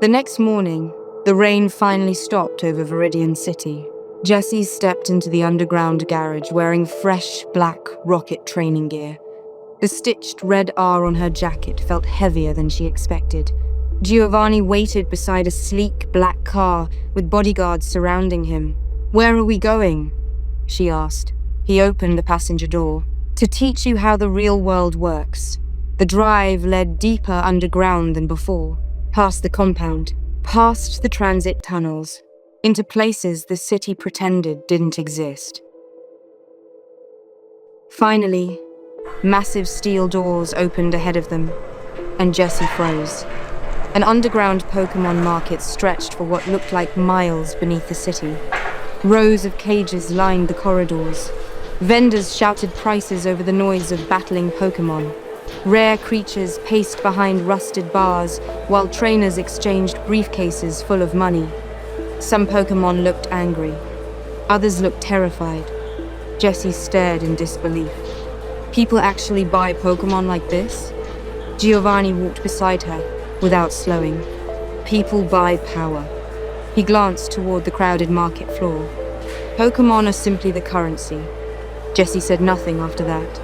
The next morning, the rain finally stopped over Viridian City. Jessie stepped into the underground garage wearing fresh black rocket training gear. The stitched red R on her jacket felt heavier than she expected. Giovanni waited beside a sleek black car with bodyguards surrounding him. "Where are we going?" she asked. He opened the passenger door. "To teach you how the real world works." The drive led deeper underground than before, past the compound, past the transit tunnels, into places the city pretended didn't exist. Finally, massive steel doors opened ahead of them, and Jessie froze. An underground Pokémon market stretched for what looked like miles beneath the city. Rows of cages lined the corridors. Vendors shouted prices over the noise of battling Pokémon. Rare creatures paced behind rusted bars, while trainers exchanged briefcases full of money. Some Pokémon looked angry. Others looked terrified. Jessie stared in disbelief. People actually buy Pokémon like this? Giovanni walked beside her, without slowing. People buy power. He glanced toward the crowded market floor. Pokémon are simply the currency. Jessie said nothing after that.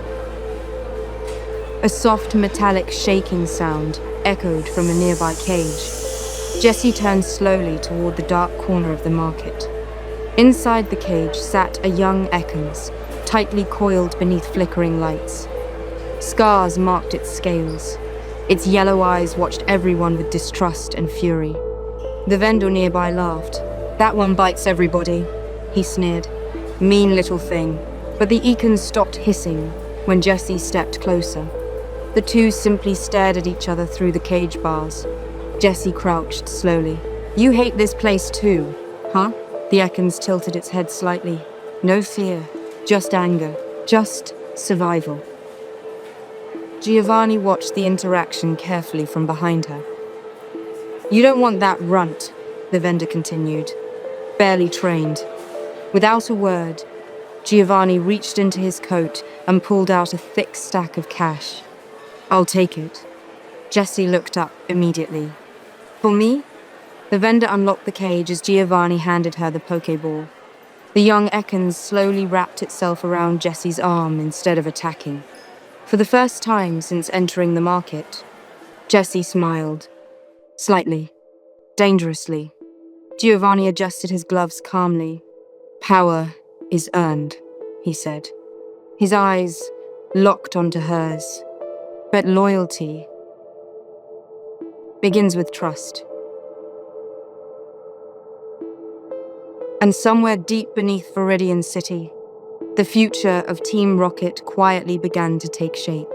A soft metallic shaking sound echoed from a nearby cage. Jessie turned slowly toward the dark corner of the market. Inside the cage sat a young Ekans, tightly coiled beneath flickering lights. Scars marked its scales. Its yellow eyes watched everyone with distrust and fury. The vendor nearby laughed. "That one bites everybody," he sneered. "Mean little thing." But the Ekans stopped hissing when Jessie stepped closer. The two simply stared at each other through the cage bars. Jessie crouched slowly. "You hate this place too, huh?" The Ekans tilted its head slightly. No fear, just anger, just survival. Giovanni watched the interaction carefully from behind her. "You don't want that runt," the vendor continued. "Barely trained." Without a word, Giovanni reached into his coat and pulled out a thick stack of cash. "I'll take it." Jessie looked up immediately. "For me?" The vendor unlocked the cage as Giovanni handed her the Pokeball. The young Ekans slowly wrapped itself around Jessie's arm instead of attacking. For the first time since entering the market, Jessie smiled. Slightly. Dangerously. Giovanni adjusted his gloves calmly. "Power is earned," he said. His eyes locked onto hers. "But loyalty begins with trust." And somewhere deep beneath Viridian City, the future of Team Rocket quietly began to take shape.